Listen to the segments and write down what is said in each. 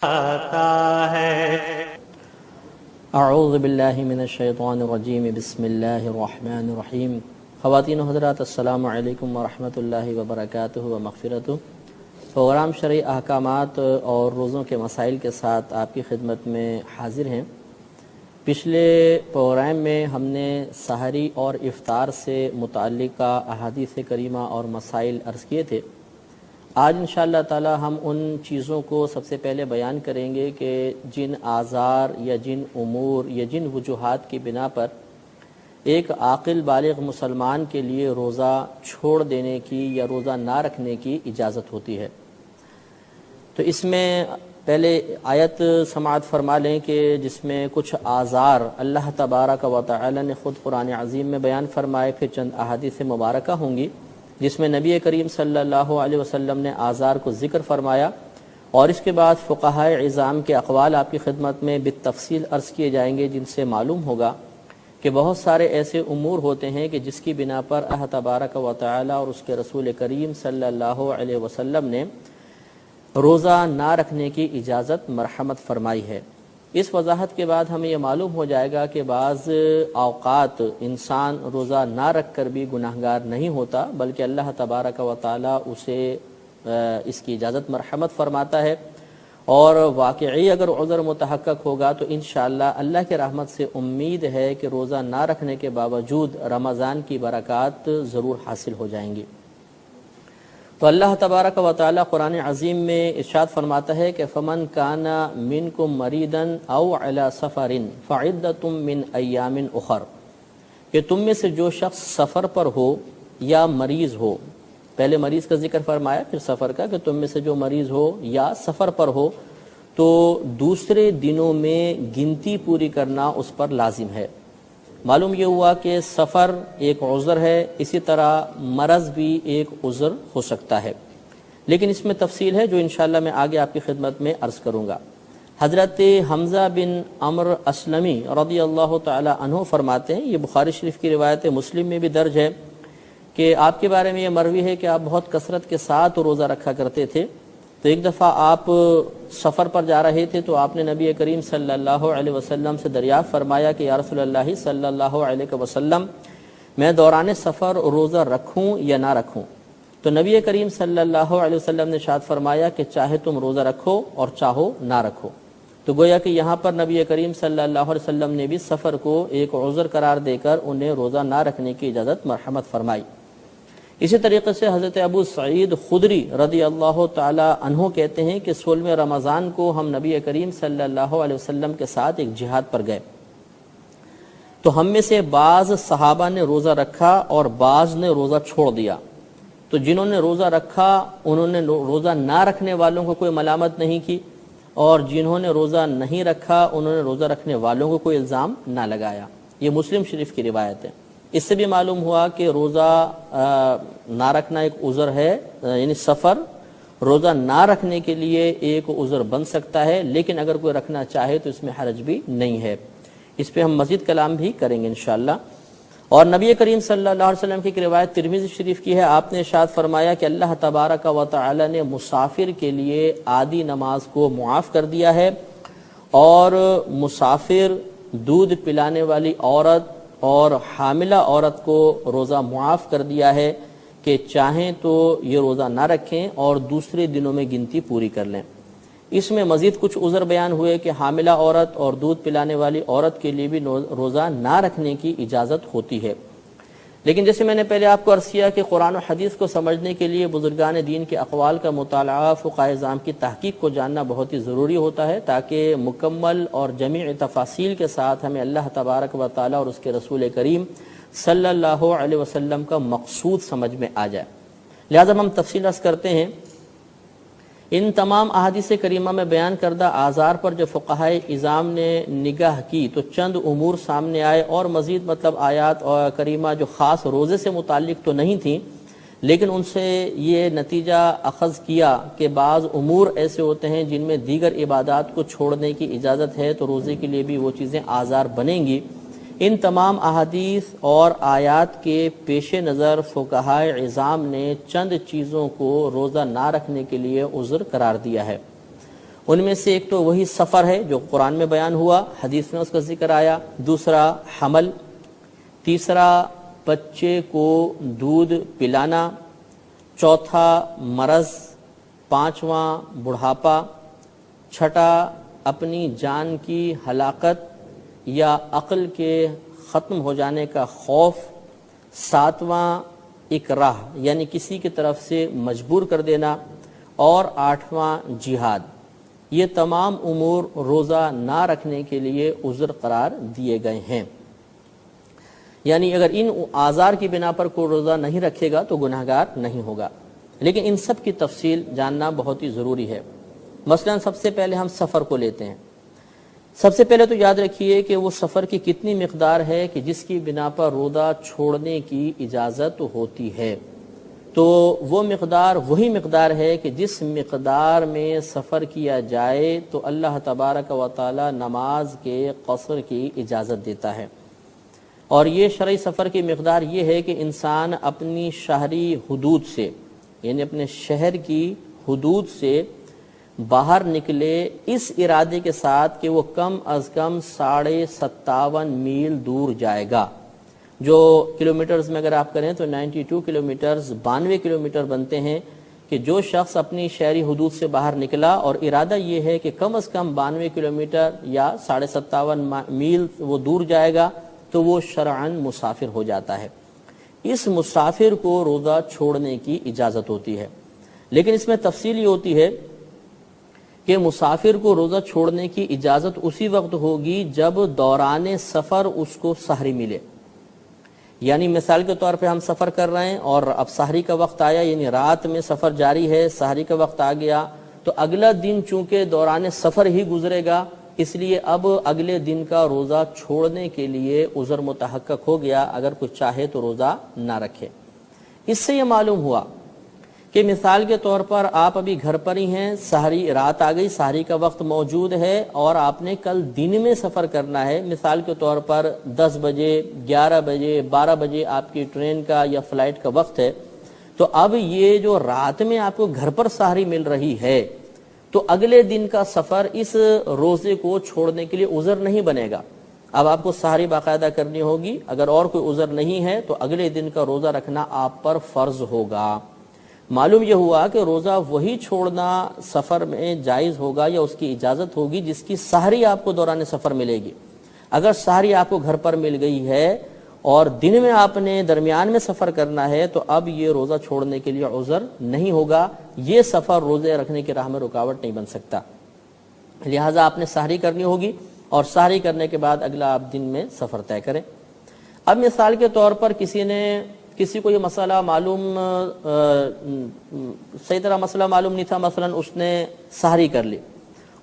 آتا ہے۔ اعوذ باللہ من الشیطان الرجیم، بسم اللہ الرحمن الرحیم۔ خواتین و حضرات، السلام علیکم ورحمۃ اللہ وبرکاتہ و مغفرتہ۔ پروگرام شرعی احکامات اور روزوں کے مسائل کے ساتھ آپ کی خدمت میں حاضر ہیں۔ پچھلے پروگرام میں ہم نے سحری اور افطار سے متعلقہ احادیث کریمہ اور مسائل عرض کیے تھے۔ آج انشاءاللہ تعالی ہم ان چیزوں کو سب سے پہلے بیان کریں گے کہ جن آزار یا جن امور یا جن وجوہات کی بنا پر ایک عاقل بالغ مسلمان کے لیے روزہ چھوڑ دینے کی یا روزہ نہ رکھنے کی اجازت ہوتی ہے۔ تو اس میں پہلے آیت سماعت فرما لیں کہ جس میں کچھ آزار اللہ تبارک و تعالی نے خود قرآن عظیم میں بیان فرمائے، پھر چند احادیث مبارکہ ہوں گی جس میں نبی کریم صلی اللہ علیہ وسلم نے آزار کو ذکر فرمایا، اور اس کے بعد فقہائے عظام کے اقوال آپ کی خدمت میں بالتفصیل عرض کیے جائیں گے، جن سے معلوم ہوگا کہ بہت سارے ایسے امور ہوتے ہیں کہ جس کی بنا پر اللہ تبارک و تعالی اور اس کے رسول کریم صلی اللہ علیہ وسلم نے روزہ نہ رکھنے کی اجازت مرحمت فرمائی ہے۔ اس وضاحت کے بعد ہمیں یہ معلوم ہو جائے گا کہ بعض اوقات انسان روزہ نہ رکھ کر بھی گناہگار نہیں ہوتا، بلکہ اللہ تبارک و تعالی اسے اس کی اجازت مرحمت فرماتا ہے، اور واقعی اگر عذر متحقق ہوگا تو انشاءاللہ اللہ کے رحمت سے امید ہے کہ روزہ نہ رکھنے کے باوجود رمضان کی برکات ضرور حاصل ہو جائیں گی۔ تو اللہ تبارک و تعالی قرآن عظیم میں ارشاد فرماتا ہے کہ فمن کان منکم مریضا او علی سفر فعدۃ من ایام اخر، کہ تم میں سے جو شخص سفر پر ہو یا مریض ہو، پہلے مریض کا ذکر فرمایا پھر سفر کا، کہ تم میں سے جو مریض ہو یا سفر پر ہو تو دوسرے دنوں میں گنتی پوری کرنا اس پر لازم ہے۔ معلوم یہ ہوا کہ سفر ایک عذر ہے، اسی طرح مرض بھی ایک عذر ہو سکتا ہے، لیکن اس میں تفصیل ہے جو انشاءاللہ میں آگے آپ کی خدمت میں عرض کروں گا۔ حضرت حمزہ بن عمرو اسلمی رضی اللہ تعالی عنہ فرماتے ہیں، یہ بخاری شریف کی روایت ہے، مسلم میں بھی درج ہے، کہ آپ کے بارے میں یہ مروی ہے کہ آپ بہت کثرت کے ساتھ روزہ رکھا کرتے تھے۔ تو ایک دفعہ آپ سفر پر جا رہے تھے تو آپ نے نبی کریم صلی اللہ علیہ وسلم سے دریافت فرمایا کہ یا رسول اللہ صلی اللہ علیہ وسلم، میں دوران سفر روزہ رکھوں یا نہ رکھوں؟ تو نبی کریم صلی اللہ علیہ وسلم نے ارشاد فرمایا کہ چاہے تم روزہ رکھو اور چاہو نہ رکھو۔ تو گویا کہ یہاں پر نبی کریم صلی اللہ علیہ وسلم نے بھی سفر کو ایک عذر قرار دے کر انہیں روزہ نہ رکھنے کی اجازت مرحمت فرمائی۔ اسی طریقے سے حضرت ابو سعید خدری رضی اللہ تعالی عنہ کہتے ہیں کہ 16 رمضان کو ہم نبی کریم صلی اللہ علیہ وسلم کے ساتھ ایک جہاد پر گئے، تو ہم میں سے بعض صحابہ نے روزہ رکھا اور بعض نے روزہ چھوڑ دیا۔ تو جنہوں نے روزہ رکھا انہوں نے روزہ نہ رکھنے والوں کو کوئی ملامت نہیں کی، اور جنہوں نے روزہ نہیں رکھا انہوں نے روزہ رکھنے والوں کو کوئی الزام نہ لگایا۔ یہ مسلم شریف کی روایت ہے۔ اس سے بھی معلوم ہوا کہ روزہ نہ رکھنا ایک عذر ہے، یعنی سفر روزہ نہ رکھنے کے لیے ایک عذر بن سکتا ہے، لیکن اگر کوئی رکھنا چاہے تو اس میں حرج بھی نہیں ہے۔ اس پہ ہم مزید کلام بھی کریں گے انشاءاللہ۔ اور نبی کریم صلی اللہ علیہ وسلم کی ایک روایت ترمذی شریف کی ہے، آپ نے ارشاد فرمایا کہ اللہ تبارک و تعالی نے مسافر کے لیے آدھی نماز کو معاف کر دیا ہے، اور مسافر، دودھ پلانے والی عورت اور حاملہ عورت کو روزہ معاف کر دیا ہے کہ چاہیں تو یہ روزہ نہ رکھیں اور دوسرے دنوں میں گنتی پوری کر لیں۔ اس میں مزید کچھ عذر بیان ہوئے کہ حاملہ عورت اور دودھ پلانے والی عورت کے لیے بھی روزہ نہ رکھنے کی اجازت ہوتی ہے۔ لیکن جیسے میں نے پہلے آپ کو عرض کیا کہ قرآن و حدیث کو سمجھنے کے لیے بزرگان دین کے اقوال کا مطالعہ، فقہائے اعظام کی تحقیق کو جاننا بہت ہی ضروری ہوتا ہے، تاکہ مکمل اور جمیع تفاصیل کے ساتھ ہمیں اللہ تبارک و تعالی اور اس کے رسول کریم صلی اللہ علیہ وسلم کا مقصود سمجھ میں آ جائے۔ لہذا ہم تفصیل عرض کرتے ہیں۔ ان تمام احادیث کریمہ میں بیان کردہ آزار پر جو فقہائے اعظام نے نگاہ کی تو چند امور سامنے آئے، اور مزید مطلب آیات اور کریمہ جو خاص روزے سے متعلق تو نہیں تھیں، لیکن ان سے یہ نتیجہ اخذ کیا کہ بعض امور ایسے ہوتے ہیں جن میں دیگر عبادات کو چھوڑنے کی اجازت ہے، تو روزے کے لیے بھی وہ چیزیں آزار بنیں گی۔ ان تمام احادیث اور آیات کے پیش نظر فقہائے عظام نے چند چیزوں کو روزہ نہ رکھنے کے لیے عذر قرار دیا ہے، ان میں سے ایک تو وہی سفر ہے جو قرآن میں بیان ہوا، حدیث میں اس کا ذکر آیا، دوسرا حمل، تیسرا بچے کو دودھ پلانا، چوتھا مرض، پانچواں بڑھاپا، چھٹا اپنی جان کی ہلاکت یا عقل کے ختم ہو جانے کا خوف، ساتواں اکراہ یعنی کسی کی طرف سے مجبور کر دینا، اور آٹھواں جہاد۔ یہ تمام امور روزہ نہ رکھنے کے لیے عذر قرار دیے گئے ہیں، یعنی اگر ان آزار کی بنا پر کوئی روزہ نہیں رکھے گا تو گناہگار نہیں ہوگا، لیکن ان سب کی تفصیل جاننا بہت ہی ضروری ہے۔ مثلا سب سے پہلے ہم سفر کو لیتے ہیں۔ سب سے پہلے تو یاد رکھیے کہ وہ سفر کی کتنی مقدار ہے کہ جس کی بنا پر روزہ چھوڑنے کی اجازت ہوتی ہے، تو وہ مقدار وہی مقدار ہے کہ جس مقدار میں سفر کیا جائے تو اللہ تبارک و تعالی نماز کے قصر کی اجازت دیتا ہے۔ اور یہ شرعی سفر کی مقدار یہ ہے کہ انسان اپنی شہری حدود سے یعنی اپنے شہر کی حدود سے باہر نکلے اس ارادے کے ساتھ کہ وہ کم از کم 57.5 میل دور جائے گا، جو کلومیٹرز میں اگر آپ کریں تو 92 کلومیٹرز 92 کلومیٹر بنتے ہیں، کہ جو شخص اپنی شہری حدود سے باہر نکلا اور ارادہ یہ ہے کہ کم از کم 92 کلومیٹر یا 57.5 میل وہ دور جائے گا تو وہ شرعاً مسافر ہو جاتا ہے۔ اس مسافر کو روزہ چھوڑنے کی اجازت ہوتی ہے، لیکن اس میں تفصیل یہ ہوتی ہے کہ مسافر کو روزہ چھوڑنے کی اجازت اسی وقت ہوگی جب دوران سفر اس کو سحری ملے۔ یعنی مثال کے طور پہ ہم سفر کر رہے ہیں اور اب سحری کا وقت آیا، یعنی رات میں سفر جاری ہے، سحری کا وقت آ گیا، تو اگلا دن چونکہ دوران سفر ہی گزرے گا، اس لیے اب اگلے دن کا روزہ چھوڑنے کے لیے عذر متحقق ہو گیا، اگر کوئی چاہے تو روزہ نہ رکھے۔ اس سے یہ معلوم ہوا کہ مثال کے طور پر آپ ابھی گھر پر ہی ہیں، سحری رات آ گئی، سحری کا وقت موجود ہے اور آپ نے کل دن میں سفر کرنا ہے، مثال کے طور پر 10 بجے 11 بجے 12 بجے آپ کی ٹرین کا یا فلائٹ کا وقت ہے، تو اب یہ جو رات میں آپ کو گھر پر سحری مل رہی ہے تو اگلے دن کا سفر اس روزے کو چھوڑنے کے لیے عذر نہیں بنے گا۔ اب آپ کو سحری باقاعدہ کرنی ہوگی، اگر اور کوئی عذر نہیں ہے تو اگلے دن کا روزہ رکھنا آپ پر فرض ہوگا۔ معلوم یہ ہوا کہ روزہ وہی چھوڑنا سفر میں جائز ہوگا یا اس کی اجازت ہوگی جس کی سحری آپ کو دوران سفر ملے گی۔ اگر سحری آپ کو گھر پر مل گئی ہے اور دن میں آپ نے درمیان میں سفر کرنا ہے تو اب یہ روزہ چھوڑنے کے لیے عذر نہیں ہوگا، یہ سفر روزے رکھنے کی راہ میں رکاوٹ نہیں بن سکتا، لہٰذا آپ نے سحری کرنی ہوگی اور سحری کرنے کے بعد اگلا آپ دن میں سفر طے کریں۔ اب مثال کے طور پر کسی کو یہ مسئلہ معلوم صحیح طرح مسئلہ معلوم نہیں تھا، مثلا اس نے سحری کر لی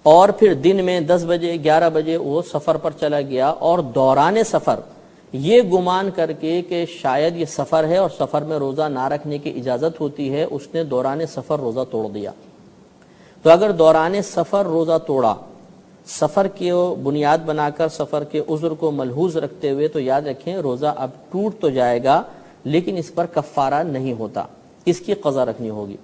اور پھر دن میں 10 بجے 11 بجے وہ سفر پر چلا گیا اور دوران سفر یہ گمان کر کے کہ شاید یہ سفر ہے اور سفر میں روزہ نہ رکھنے کی اجازت ہوتی ہے، اس نے دوران سفر روزہ توڑ دیا۔ تو اگر دوران سفر روزہ توڑا، سفر کی بنیاد بنا کر سفر کے عذر کو ملحوظ رکھتے ہوئے، تو یاد رکھیں روزہ اب ٹوٹ تو جائے گا لیکن اس پر کفارہ نہیں ہوتا، اس کی قضا رکھنی ہوگی،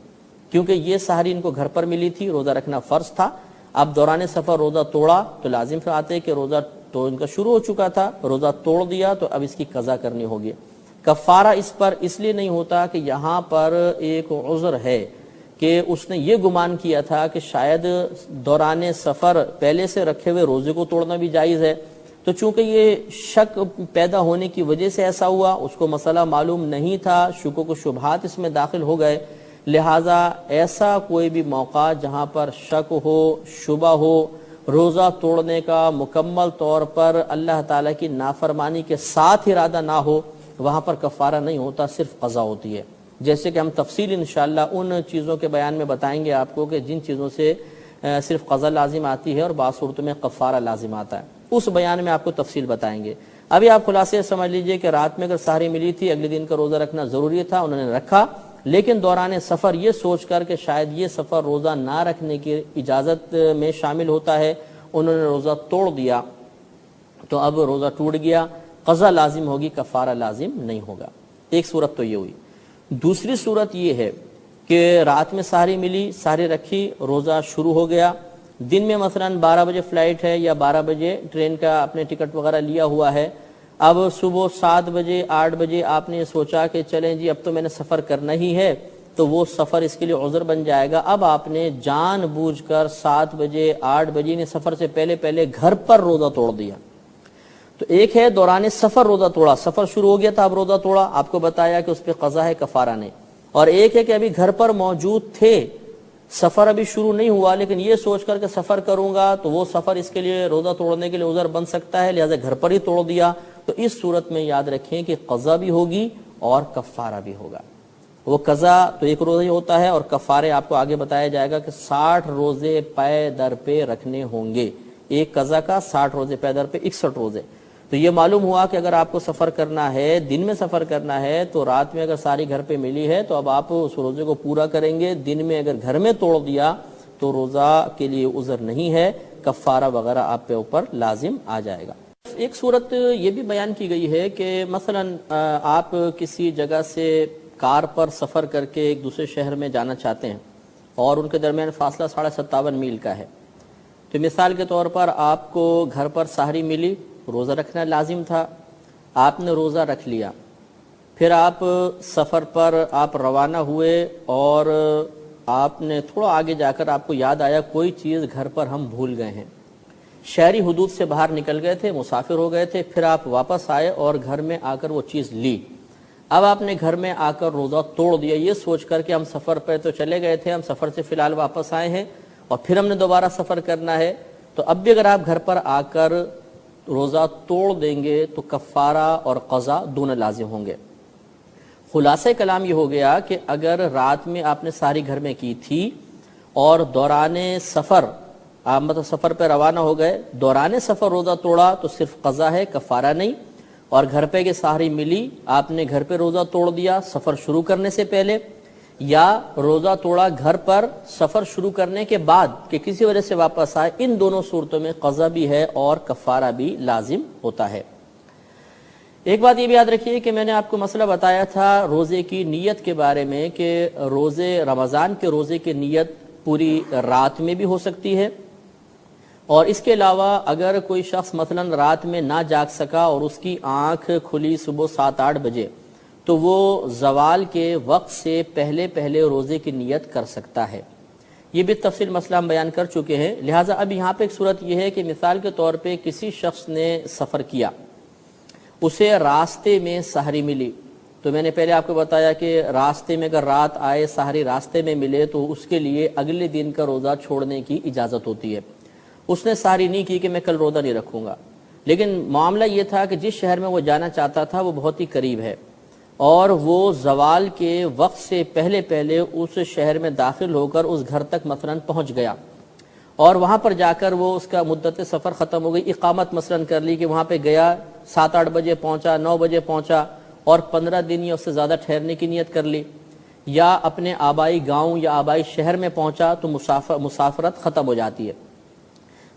کیونکہ یہ سحری ان کو گھر پر ملی تھی، روزہ رکھنا فرض تھا۔ اب دوران سفر روزہ توڑا تو لازم سے آتے کہ روزہ تو ان کا شروع ہو چکا تھا، روزہ توڑ دیا تو اب اس کی قضا کرنی ہوگی۔ کفارہ اس پر اس لیے نہیں ہوتا کہ یہاں پر ایک عذر ہے کہ اس نے یہ گمان کیا تھا کہ شاید دوران سفر پہلے سے رکھے ہوئے روزے کو توڑنا بھی جائز ہے، تو چونکہ یہ شک پیدا ہونے کی وجہ سے ایسا ہوا، اس کو مسئلہ معلوم نہیں تھا، شکوک و شبہات اس میں داخل ہو گئے، لہٰذا ایسا کوئی بھی موقع جہاں پر شک ہو شبہ ہو، روزہ توڑنے کا مکمل طور پر اللہ تعالیٰ کی نافرمانی کے ساتھ ارادہ نہ ہو، وہاں پر کفارہ نہیں ہوتا، صرف قضا ہوتی ہے۔ جیسے کہ ہم تفصیل انشاءاللہ ان چیزوں کے بیان میں بتائیں گے آپ کو کہ جن چیزوں سے صرف قضا لازم آتی ہے اور بعض صورتوں میں کفارہ لازم آتا ہے، اس بیان میں آپ کو تفصیل بتائیں گے۔ ابھی آپ خلاصے سمجھ لیجئے کہ رات میں اگر سحری ملی تھی، اگلے دن کا روزہ رکھنا ضروری تھا، انہوں نے رکھا، لیکن دوران سفر یہ سوچ کر کہ شاید یہ سفر روزہ نہ رکھنے کی اجازت میں شامل ہوتا ہے، انہوں نے روزہ توڑ دیا، تو اب روزہ ٹوٹ گیا، قضا لازم ہوگی، کفارہ لازم نہیں ہوگا۔ ایک صورت تو یہ ہوئی۔ دوسری صورت یہ ہے کہ رات میں سحری ملی، سحری رکھی، روزہ شروع ہو گیا، دن میں مثلا 12 بجے فلائٹ ہے یا 12 بجے ٹرین کا اپنے ٹکٹ وغیرہ لیا ہوا ہے، اب صبح 7 بجے 8 بجے آپ نے سوچا کہ چلیں جی اب تو میں نے سفر کرنا ہی ہے، تو وہ سفر اس کے لیے عذر بن جائے گا۔ اب آپ نے جان بوجھ کر 7 بجے 8 بجے نے سفر سے پہلے پہلے گھر پر روزہ توڑ دیا، تو ایک ہے دوران سفر روزہ توڑا، سفر شروع ہو گیا تھا اب روزہ توڑا، آپ کو بتایا کہ اس پہ قضا ہے کفارہ نہیں، اور ایک ہے کہ ابھی گھر پر موجود تھے، سفر ابھی شروع نہیں ہوا لیکن یہ سوچ کر کہ سفر کروں گا تو وہ سفر اس کے لیے روزہ توڑنے کے لیے عذر بن سکتا ہے، لہذا گھر پر ہی توڑ دیا، تو اس صورت میں یاد رکھیں کہ قضا بھی ہوگی اور کفارہ بھی ہوگا۔ وہ قضا تو ایک روزہ ہی ہوتا ہے، اور کفارے آپ کو آگے بتایا جائے گا کہ 60 روزے پے در پہ رکھنے ہوں گے، ایک قضا کا 60 روزے پے در پہ 61 روزے۔ تو یہ معلوم ہوا کہ اگر آپ کو سفر کرنا ہے، دن میں سفر کرنا ہے، تو رات میں اگر ساری گھر پہ ملی ہے تو اب آپ اس روزے کو پورا کریں گے، دن میں اگر گھر میں توڑ دیا تو روزہ کے لیے عذر نہیں ہے، کفارہ وغیرہ آپ پہ اوپر لازم آ جائے گا۔ ایک صورت یہ بھی بیان کی گئی ہے کہ مثلا آپ کسی جگہ سے کار پر سفر کر کے ایک دوسرے شہر میں جانا چاہتے ہیں اور ان کے درمیان فاصلہ 57.5 میل کا ہے، تو مثال کے طور پر آپ کو گھر پر سحری ملی، روزہ رکھنا لازم تھا، آپ نے روزہ رکھ لیا، پھر آپ سفر پر آپ روانہ ہوئے اور آپ نے تھوڑا آگے جا کر آپ کو یاد آیا کوئی چیز گھر پر ہم بھول گئے ہیں، شہری حدود سے باہر نکل گئے تھے، مسافر ہو گئے تھے، پھر آپ واپس آئے اور گھر میں آ کر وہ چیز لی، اب آپ نے گھر میں آ کر روزہ توڑ دیا یہ سوچ کر کہ ہم سفر پہ تو چلے گئے تھے، ہم سفر سے فی الحال واپس آئے ہیں اور پھر ہم نے دوبارہ سفر کرنا ہے، تو اب بھی اگر آپ گھر پر آ کر روزہ توڑ دیں گے تو کفارہ اور قضا دونوں لازم ہوں گے۔ خلاصہ کلام یہ ہو گیا کہ اگر رات میں آپ نے ساری گھر میں کی تھی اور دوران سفر آپ مطلب سفر پہ روانہ ہو گئے، دوران سفر روزہ توڑا تو صرف قضا ہے، کفارہ نہیں، اور گھر پہ کے سحری ملی، آپ نے گھر پہ روزہ توڑ دیا سفر شروع کرنے سے پہلے، یا روزہ توڑا گھر پر سفر شروع کرنے کے بعد کہ کسی وجہ سے واپس آئے، ان دونوں صورتوں میں قضا بھی ہے اور کفارہ بھی لازم ہوتا ہے۔ ایک بات یہ بھی یاد رکھیے کہ میں نے آپ کو مسئلہ بتایا تھا روزے کی نیت کے بارے میں کہ روزے رمضان کے روزے کی نیت پوری رات میں بھی ہو سکتی ہے، اور اس کے علاوہ اگر کوئی شخص مثلا رات میں نہ جاگ سکا اور اس کی آنکھ کھلی صبح 7-8 بجے تو وہ زوال کے وقت سے پہلے پہلے روزے کی نیت کر سکتا ہے، یہ بھی تفصیل مسئلہ ہم بیان کر چکے ہیں۔ لہٰذا اب یہاں پہ ایک صورت یہ ہے کہ مثال کے طور پہ کسی شخص نے سفر کیا، اسے راستے میں سحری ملی، تو میں نے پہلے آپ کو بتایا کہ راستے میں اگر رات آئے سحری راستے میں ملے تو اس کے لیے اگلے دن کا روزہ چھوڑنے کی اجازت ہوتی ہے۔ اس نے سحری نہیں کی کہ میں کل روزہ نہیں رکھوں گا، لیکن معاملہ یہ تھا کہ جس شہر میں وہ جانا چاہتا تھا وہ بہت ہی قریب ہے اور وہ زوال کے وقت سے پہلے پہلے اس شہر میں داخل ہو کر اس گھر تک مثلا پہنچ گیا، اور وہاں پر جا کر وہ اس کا مدت سفر ختم ہو گئی، اقامت مثلا کر لی کہ وہاں پہ گیا 7-8 بجے پہنچا، 9 بجے پہنچا اور 15 دن یا اس سے زیادہ ٹھہرنے کی نیت کر لی، یا اپنے آبائی گاؤں یا آبائی شہر میں پہنچا تو مسافرت ختم ہو جاتی ہے۔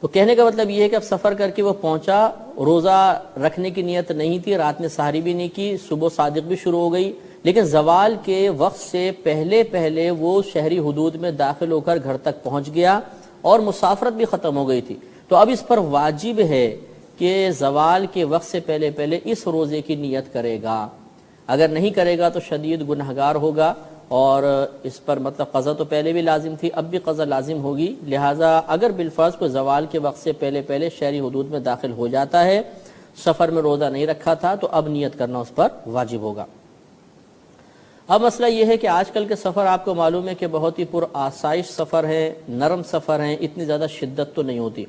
تو کہنے کا مطلب یہ ہے کہ اب سفر کر کے وہ پہنچا، روزہ رکھنے کی نیت نہیں تھی، رات میں سحری بھی نہیں کی، صبح صادق بھی شروع ہو گئی، لیکن زوال کے وقت سے پہلے پہلے وہ شہری حدود میں داخل ہو کر گھر تک پہنچ گیا اور مسافرت بھی ختم ہو گئی تھی، تو اب اس پر واجب ہے کہ زوال کے وقت سے پہلے پہلے اس روزے کی نیت کرے گا، اگر نہیں کرے گا تو شدید گنہگار ہوگا، اور اس پر مطلب قضا تو پہلے بھی لازم تھی اب بھی قضا لازم ہوگی۔ لہٰذا اگر بالفرض کو زوال کے وقت سے پہلے پہلے شہری حدود میں داخل ہو جاتا ہے، سفر میں روزہ نہیں رکھا تھا، تو اب نیت کرنا اس پر واجب ہوگا۔ اب مسئلہ یہ ہے کہ آج کل کے سفر آپ کو معلوم ہے کہ بہت ہی پر آسائش سفر ہیں، نرم سفر ہیں، اتنی زیادہ شدت تو نہیں ہوتی۔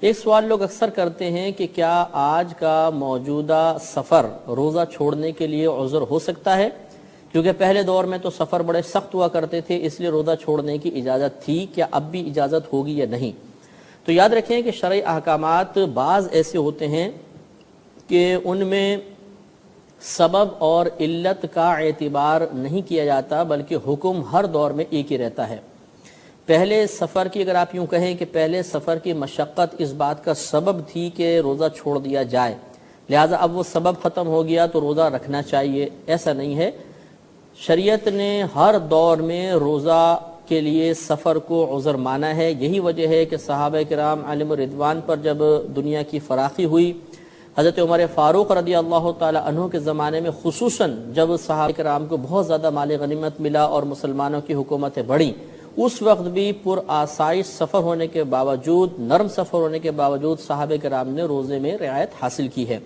ایک سوال لوگ اکثر کرتے ہیں کہ کیا آج کا موجودہ سفر روزہ چھوڑنے کے لیے عذر ہو سکتا ہے؟ کیونکہ پہلے دور میں تو سفر بڑے سخت ہوا کرتے تھے، اس لیے روزہ چھوڑنے کی اجازت تھی، کیا اب بھی اجازت ہوگی یا نہیں؟ تو یاد رکھیں کہ شرعی احکامات بعض ایسے ہوتے ہیں کہ ان میں سبب اور علت کا اعتبار نہیں کیا جاتا، بلکہ حکم ہر دور میں ایک ہی رہتا ہے۔ پہلے سفر کی اگر آپ یوں کہیں کہ پہلے سفر کی مشقت اس بات کا سبب تھی کہ روزہ چھوڑ دیا جائے، لہٰذا اب وہ سبب ختم ہو گیا تو روزہ رکھنا چاہیے، ایسا نہیں ہے۔ شریعت نے ہر دور میں روزہ کے لیے سفر کو عذر مانا ہے۔ یہی وجہ ہے کہ صحابہ کرام علیہم الرضوان پر جب دنیا کی فراخی ہوئی، حضرت عمر فاروق رضی اللہ تعالی عنہ کے زمانے میں خصوصاً جب صحابہ کرام کو بہت زیادہ مال غنیمت ملا اور مسلمانوں کی حکومتیں بڑھیں، اس وقت بھی پر آسائش سفر ہونے کے باوجود، نرم سفر ہونے کے باوجود صحابہ کرام نے روزے میں رعایت حاصل کی ہے۔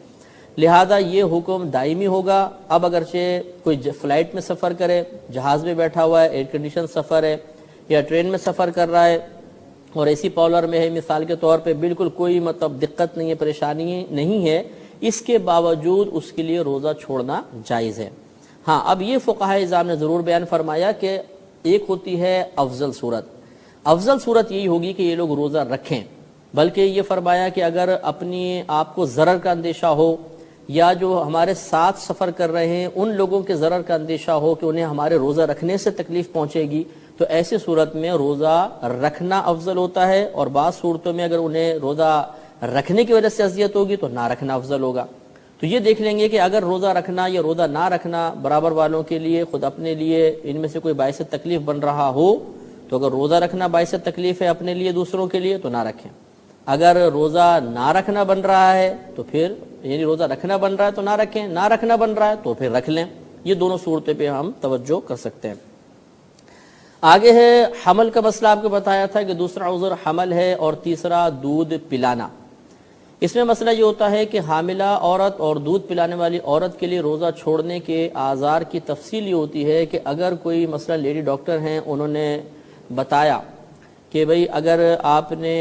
لہذا یہ حکم دائمی ہوگا۔ اب اگرچہ کوئی فلائٹ میں سفر کرے، جہاز میں بیٹھا ہوا ہے، ایئر کنڈیشن سفر ہے، یا ٹرین میں سفر کر رہا ہے اور اے سی پارلر میں ہے مثال کے طور پہ، بالکل کوئی دقت نہیں ہے، پریشانی نہیں ہے، اس کے باوجود اس کے لیے روزہ چھوڑنا جائز ہے۔ ہاں، اب یہ فقہائے اعظام نے ضرور بیان فرمایا کہ ایک ہوتی ہے افضل صورت۔ افضل صورت یہی ہوگی کہ یہ لوگ روزہ رکھیں، بلکہ یہ فرمایا کہ اگر اپنی آپ کو ضرر کا اندیشہ ہو یا جو ہمارے ساتھ سفر کر رہے ہیں ان لوگوں کے ضرر کا اندیشہ ہو کہ انہیں ہمارے روزہ رکھنے سے تکلیف پہنچے گی، تو ایسی صورت میں روزہ رکھنا افضل ہوتا ہے، اور بعض صورتوں میں اگر انہیں روزہ رکھنے کی وجہ سے اذیت ہوگی تو نہ رکھنا افضل ہوگا۔ تو یہ دیکھ لیں گے کہ اگر روزہ رکھنا یا روزہ نہ رکھنا برابر والوں کے لیے، خود اپنے لیے ان میں سے کوئی باعث تکلیف بن رہا ہو تو اگر روزہ رکھنا باعث تکلیف ہے اپنے لیے دوسروں کے لیے تو نہ رکھیں۔ اگر روزہ نہ رکھنا بن رہا ہے تو پھر یعنی روزہ رکھنا بن رہا ہے تو نہ رکھیں، نہ رکھنا بن رہا ہے تو پھر رکھ لیں۔ یہ دونوں صورتیں پہ ہم توجہ کر سکتے ہیں۔ آگے ہے حمل کا مسئلہ، آپ کو بتایا تھا کہ دوسرا عذر حمل ہے اور تیسرا دودھ پلانا۔ اس میں مسئلہ یہ ہوتا ہے کہ حاملہ عورت اور دودھ پلانے والی عورت کے لیے روزہ چھوڑنے کے آزار کی تفصیل یہ ہوتی ہے کہ اگر کوئی مثلا لیڈی ڈاکٹر ہیں، انہوں نے بتایا کہ بھئی اگر آپ نے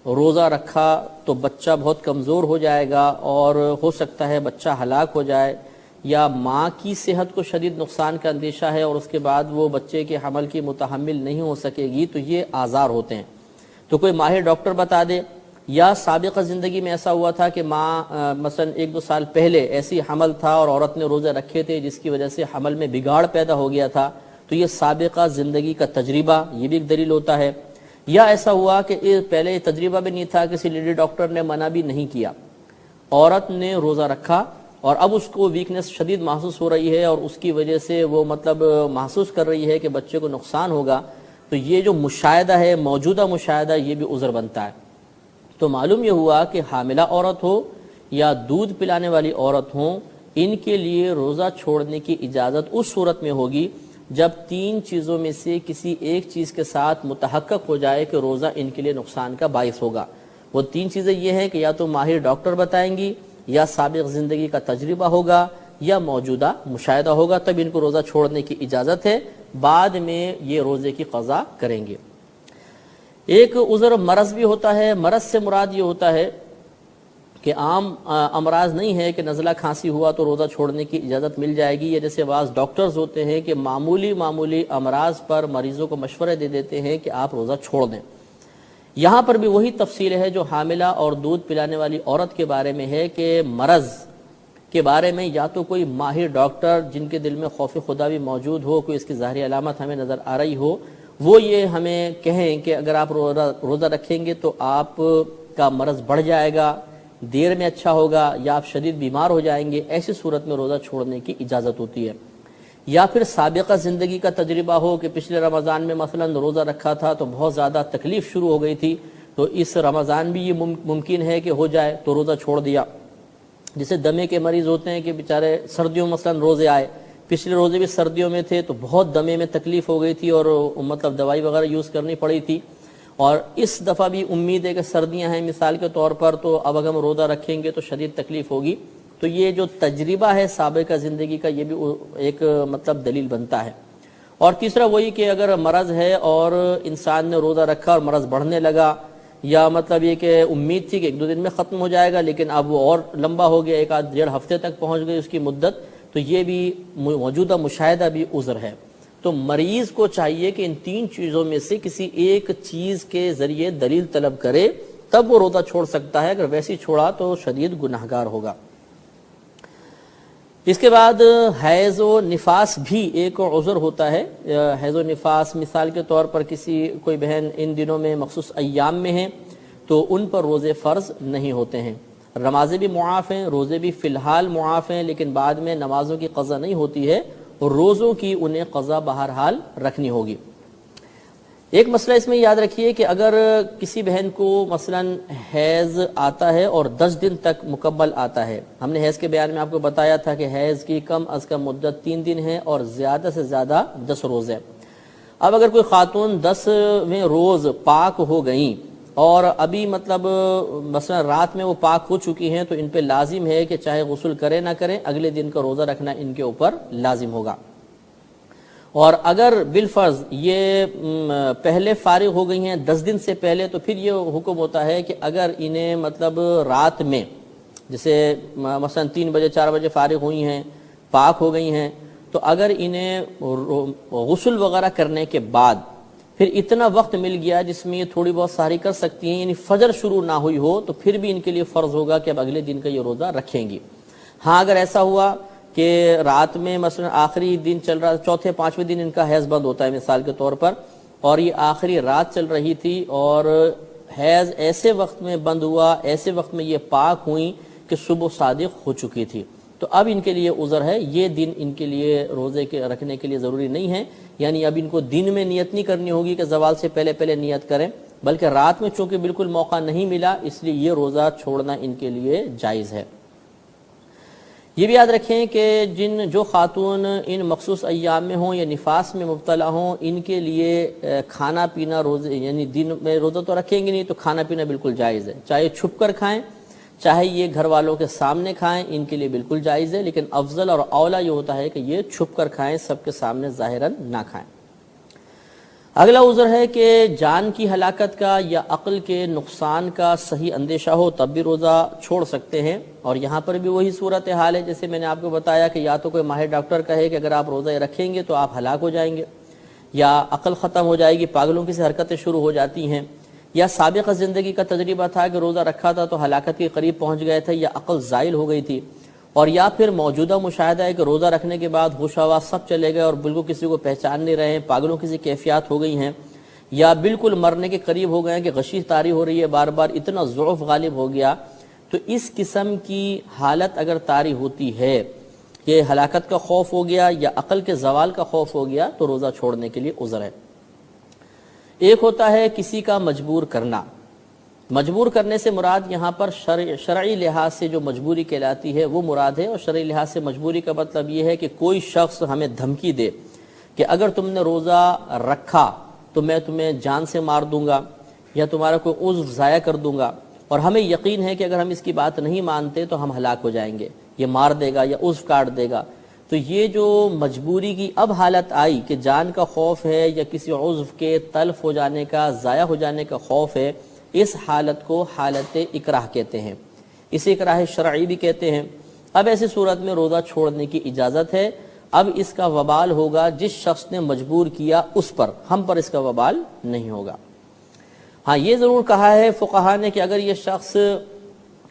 روزہ رکھا تو بچہ بہت کمزور ہو جائے گا اور ہو سکتا ہے بچہ ہلاک ہو جائے، یا ماں کی صحت کو شدید نقصان کا اندیشہ ہے اور اس کے بعد وہ بچے کے حمل کی متحمل نہیں ہو سکے گی، تو یہ آزار ہوتے ہیں۔ تو کوئی ماہر ڈاکٹر بتا دے، یا سابقہ زندگی میں ایسا ہوا تھا کہ ماں مثلا 1-2 سال پہلے ایسی حمل تھا اور عورت نے روزے رکھے تھے جس کی وجہ سے حمل میں بگاڑ پیدا ہو گیا تھا، تو یہ سابقہ زندگی کا تجربہ یہ بھی ایک دلیل ہوتا ہے۔ یا ایسا ہوا کہ پہلے تجربہ بھی نہیں تھا، کسی لیڈی ڈاکٹر نے منع بھی نہیں کیا، عورت نے روزہ رکھا اور اب اس کو ویکنس شدید محسوس ہو رہی ہے اور اس کی وجہ سے وہ محسوس کر رہی ہے کہ بچے کو نقصان ہوگا، تو یہ جو مشاہدہ ہے، موجودہ مشاہدہ، یہ بھی عذر بنتا ہے۔ تو معلوم یہ ہوا کہ حاملہ عورت ہو یا دودھ پلانے والی عورت ہوں، ان کے لیے روزہ چھوڑنے کی اجازت اس صورت میں ہوگی جب 3 چیزوں میں سے کسی ایک چیز کے ساتھ متحقق ہو جائے کہ روزہ ان کے لیے نقصان کا باعث ہوگا۔ وہ 3 چیزیں یہ ہیں کہ یا تو ماہر ڈاکٹر بتائیں گی، یا سابق زندگی کا تجربہ ہوگا، یا موجودہ مشاہدہ ہوگا، تب ان کو روزہ چھوڑنے کی اجازت ہے، بعد میں یہ روزے کی قضا کریں گے۔ ایک عذر مرض بھی ہوتا ہے۔ مرض سے مراد یہ ہوتا ہے کہ عام امراض نہیں ہے کہ نزلہ کھانسی ہوا تو روزہ چھوڑنے کی اجازت مل جائے گی، یا جیسے بعض ڈاکٹرز ہوتے ہیں کہ معمولی امراض پر مریضوں کو مشورے دے دیتے ہیں کہ آپ روزہ چھوڑ دیں۔ یہاں پر بھی وہی تفصیل ہے جو حاملہ اور دودھ پلانے والی عورت کے بارے میں ہے کہ مرض کے بارے میں یا تو کوئی ماہر ڈاکٹر جن کے دل میں خوف خدا بھی موجود ہو، کوئی اس کی ظاہری علامت ہمیں نظر آ رہی ہو، وہ یہ ہمیں کہیں کہ اگر آپ روزہ رکھیں گے تو آپ کا مرض بڑھ جائے گا، دیر میں اچھا ہوگا، یا آپ شدید بیمار ہو جائیں گے، ایسی صورت میں روزہ چھوڑنے کی اجازت ہوتی ہے۔ یا پھر سابقہ زندگی کا تجربہ ہو کہ پچھلے رمضان میں مثلا روزہ رکھا تھا تو بہت زیادہ تکلیف شروع ہو گئی تھی، تو اس رمضان بھی یہ ممکن ہے کہ ہو جائے تو روزہ چھوڑ دیا۔ جیسے دمے کے مریض ہوتے ہیں کہ بیچارے سردیوں میں مثلا روزے آئے، پچھلے روزے بھی سردیوں میں تھے تو بہت دمے میں تکلیف ہو گئی تھی اور دوائی وغیرہ یوز کرنی پڑی تھی، اور اس دفعہ بھی امید ہے کہ سردیاں ہیں مثال کے طور پر، تو اب اگر ہم روزہ رکھیں گے تو شدید تکلیف ہوگی، تو یہ جو تجربہ ہے سابقہ زندگی کا یہ بھی ایک دلیل بنتا ہے۔ اور تیسرا وہی کہ اگر مرض ہے اور انسان نے روزہ رکھا اور مرض بڑھنے لگا، یا یہ کہ امید تھی کہ 1-2 دن میں ختم ہو جائے گا لیکن اب وہ اور لمبا ہو گیا، 1-1.5 ہفتے تک پہنچ گئی اس کی مدت، تو یہ بھی موجودہ مشاہدہ بھی عذر ہے۔ تو مریض کو چاہیے کہ ان 3 چیزوں میں سے کسی ایک چیز کے ذریعے دلیل طلب کرے، تب وہ روزہ چھوڑ سکتا ہے، اگر ویسی چھوڑا تو شدید گناہگار ہوگا۔ اس کے بعد حیض و نفاس بھی ایک عذر ہوتا ہے۔ حیض و نفاس مثال کے طور پر کوئی بہن ان دنوں میں مخصوص ایام میں ہیں تو ان پر روزے فرض نہیں ہوتے ہیں، نمازیں بھی معاف ہیں، روزے بھی فی الحال معاف ہیں، لیکن بعد میں نمازوں کی قضا نہیں ہوتی ہے اور روزوں کی انہیں قضا بہرحال رکھنی ہوگی۔ ایک مسئلہ اس میں یاد رکھیے کہ اگر کسی بہن کو مثلا حیض آتا ہے اور 10 دن تک مکمل آتا ہے، ہم نے حیض کے بیان میں آپ کو بتایا تھا کہ حیض کی کم از کم مدت 3 دن ہے اور زیادہ سے زیادہ 10 روز ہے۔ اب اگر کوئی خاتون 10ویں روز پاک ہو گئیں اور ابھی مطلب مثلا رات میں وہ پاک ہو چکی ہیں، تو ان پہ لازم ہے کہ چاہے غسل کرے نہ کریں، اگلے دن کا روزہ رکھنا ان کے اوپر لازم ہوگا۔ اور اگر بالفرض یہ پہلے فارغ ہو گئی ہیں 10 دن سے پہلے، تو پھر یہ حکم ہوتا ہے کہ اگر انہیں مطلب رات میں جیسے مثلا 3 بجے 4 بجے فارغ ہوئی ہیں، پاک ہو گئی ہیں، تو اگر انہیں غسل وغیرہ کرنے کے بعد پھر اتنا وقت مل گیا جس میں یہ تھوڑی بہت سحری کر سکتی ہیں، یعنی فجر شروع نہ ہوئی ہو، تو پھر بھی ان کے لیے فرض ہوگا کہ اب اگلے دن کا یہ روزہ رکھیں گی۔ ہاں اگر ایسا ہوا کہ رات میں مثلا آخری دن چل رہا، چوتھے 5ویں دن ان کا حیض بند ہوتا ہے مثال کے طور پر، اور یہ آخری رات چل رہی تھی اور حیض ایسے وقت میں بند ہوا، ایسے وقت میں یہ پاک ہوئیں کہ صبح صادق ہو چکی تھی، تو اب ان کے لیے عذر ہے، یہ دن ان کے لیے روزے کے رکھنے کے لیے ضروری نہیں ہے، یعنی اب ان کو دن میں نیت نہیں کرنی ہوگی کہ زوال سے پہلے پہلے نیت کریں، بلکہ رات میں چونکہ بالکل موقع نہیں ملا، اس لیے یہ روزہ چھوڑنا ان کے لیے جائز ہے۔ یہ بھی یاد رکھیں کہ جو خاتون ان مخصوص ایام میں ہوں یا نفاس میں مبتلا ہوں، ان کے لیے کھانا پینا روزے یعنی دن میں روزہ تو رکھیں گے نہیں، تو کھانا پینا بالکل جائز ہے، چاہے چھپ کر کھائیں چاہے یہ گھر والوں کے سامنے کھائیں، ان کے لیے بالکل جائز ہے، لیکن افضل اور اولا یہ ہوتا ہے کہ یہ چھپ کر کھائیں، سب کے سامنے ظاہراً نہ کھائیں۔ اگلا عذر ہے کہ جان کی ہلاکت کا یا عقل کے نقصان کا صحیح اندیشہ ہو، تب بھی روزہ چھوڑ سکتے ہیں، اور یہاں پر بھی وہی صورتحال ہے جیسے میں نے آپ کو بتایا کہ یا تو کوئی ماہر ڈاکٹر کہے کہ اگر آپ روزہ رکھیں گے تو آپ ہلاک ہو جائیں گے، یا عقل ختم ہو جائے گی، پاگلوں کی سی حرکتیں شروع ہو جاتی ہیں، یا سابقہ زندگی کا تجربہ تھا کہ روزہ رکھا تھا تو ہلاکت کے قریب پہنچ گئے تھے، یا عقل زائل ہو گئی تھی، اور یا پھر موجودہ مشاہدہ ہے کہ روزہ رکھنے کے بعد ہوش و حواس سب چلے گئے اور بالکل کسی کو پہچان نہیں رہے ہیں، پاگلوں کی سی کیفیات ہو گئی ہیں، یا بالکل مرنے کے قریب ہو گئے ہیں کہ غشی طاری ہو رہی ہے بار بار، اتنا ضعف غالب ہو گیا، تو اس قسم کی حالت اگر طاری ہوتی ہے کہ ہلاکت کا خوف ہو گیا یا عقل کے زوال کا خوف ہو گیا، تو روزہ چھوڑنے کے لیے عذر ہے۔ ایک ہوتا ہے کسی کا مجبور کرنا، مجبور کرنے سے مراد یہاں پر شرعی لحاظ سے جو مجبوری کہلاتی ہے وہ مراد ہے، اور شرعی لحاظ سے مجبوری کا مطلب یہ ہے کہ کوئی شخص ہمیں دھمکی دے کہ اگر تم نے روزہ رکھا تو میں تمہیں جان سے مار دوں گا یا تمہارا کوئی عضو ضائع کر دوں گا، اور ہمیں یقین ہے کہ اگر ہم اس کی بات نہیں مانتے تو ہم ہلاک ہو جائیں گے، یہ مار دے گا یا عضو کاٹ دے گا، تو یہ جو مجبوری کی اب حالت آئی کہ جان کا خوف ہے یا کسی عضو کے تلف ہو جانے کا، ضائع ہو جانے کا خوف ہے، اس حالت کو حالت اکراہ کہتے ہیں، اسے اکراہ شرعی بھی کہتے ہیں۔ اب ایسی صورت میں روزہ چھوڑنے کی اجازت ہے، اب اس کا وبال ہوگا جس شخص نے مجبور کیا اس پر، ہم پر اس کا وبال نہیں ہوگا۔ ہاں یہ ضرور کہا ہے فقہا نے کہ اگر یہ شخص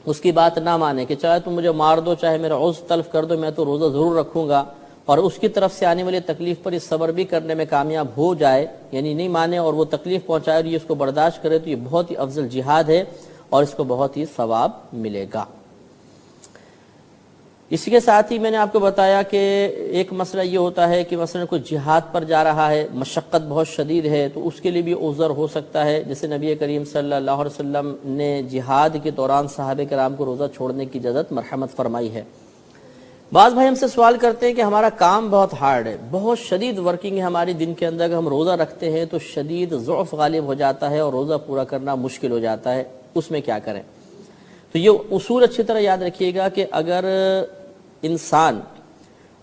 اس کی بات نہ مانے کہ چاہے تم مجھے مار دو چاہے میرا عضو تلف کر دو، میں تو روزہ ضرور رکھوں گا، اور اس کی طرف سے آنے والی تکلیف پر اس صبر بھی کرنے میں کامیاب ہو جائے، یعنی نہیں مانے اور وہ تکلیف پہنچائے اور یہ اس کو برداشت کرے، تو یہ بہت ہی افضل جہاد ہے اور اس کو بہت ہی ثواب ملے گا۔ اسی کے ساتھ ہی میں نے آپ کو بتایا کہ ایک مسئلہ یہ ہوتا ہے کہ مثلا کوئی جہاد پر جا رہا ہے، مشقت بہت شدید ہے، تو اس کے لیے بھی عذر ہو سکتا ہے، جیسے نبی کریم صلی اللہ علیہ وسلم نے جہاد کے دوران صحابہ کرام کو روزہ چھوڑنے کی اجازت مرحمت فرمائی ہے۔ بعض بھائی ہم سے سوال کرتے ہیں کہ ہمارا کام بہت ہارڈ ہے، بہت شدید ورکنگ ہے ہماری دن کے اندر، اگر ہم روزہ رکھتے ہیں تو شدید ضعف غالب ہو جاتا ہے اور روزہ پورا کرنا مشکل ہو جاتا ہے، اس میں کیا کریں؟ تو یہ اصول اچھی طرح یاد رکھیے گا کہ اگر انسان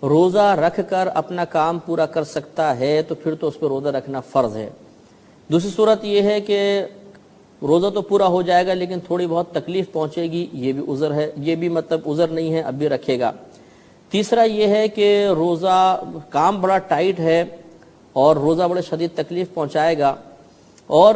روزہ رکھ کر اپنا کام پورا کر سکتا ہے تو پھر تو اس پہ روزہ رکھنا فرض ہے۔ دوسری صورت یہ ہے کہ روزہ تو پورا ہو جائے گا لیکن تھوڑی بہت تکلیف پہنچے گی، یہ بھی عذر ہے، یہ بھی مطلب عذر نہیں ہے، اب بھی رکھے گا۔ تیسرا یہ ہے کہ روزہ کام بڑا ٹائٹ ہے اور روزہ بڑے شدید تکلیف پہنچائے گا، اور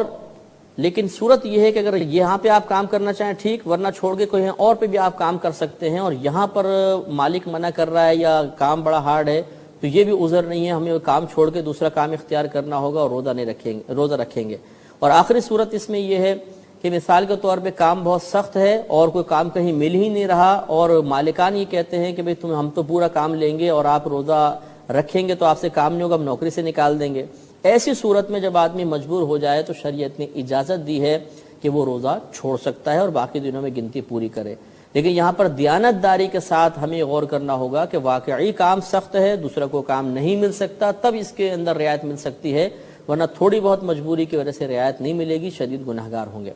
لیکن صورت یہ ہے کہ اگر یہاں پہ آپ کام کرنا چاہیں ٹھیک، ورنہ چھوڑ کے کوئی اور پہ بھی آپ کام کر سکتے ہیں، اور یہاں پر مالک منع کر رہا ہے یا کام بڑا ہارڈ ہے تو یہ بھی عذر نہیں ہے، ہمیں کام چھوڑ کے دوسرا کام اختیار کرنا ہوگا اور روزہ رکھیں گے۔ اور آخری صورت اس میں یہ ہے کہ مثال کے طور پہ کام بہت سخت ہے اور کوئی کام کہیں مل ہی نہیں رہا، اور مالکان یہ کہتے ہیں کہ ہم تو پورا کام لیں گے اور آپ روزہ رکھیں گے تو آپ سے کام نہیں ہوگا، ہم نوکری سے نکال دیں گے، ایسی صورت میں جب آدمی مجبور ہو جائے تو شریعت نے اجازت دی ہے کہ وہ روزہ چھوڑ سکتا ہے اور باقی دنوں میں گنتی پوری کرے. لیکن یہاں پر دیانتداری کے ساتھ ہمیں غور کرنا ہوگا کہ واقعی کام سخت ہے, دوسرا کو کام نہیں مل سکتا, تب اس کے اندر رعایت مل سکتی ہے, ورنہ تھوڑی بہت مجبوری کی وجہ سے رعایت نہیں ملے گی, شدید گناہگار ہوں گے.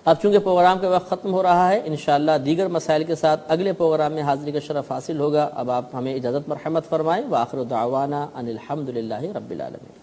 اب چونکہ پروگرام کا وقت ختم ہو رہا ہے, انشاءاللہ دیگر مسائل کے ساتھ اگلے پروگرام میں حاضری کا شرف حاصل ہوگا. اب آپ ہمیں اجازت مرحمت فرمائیں. وآخر دعوانا ان الحمدللہ رب العالمین.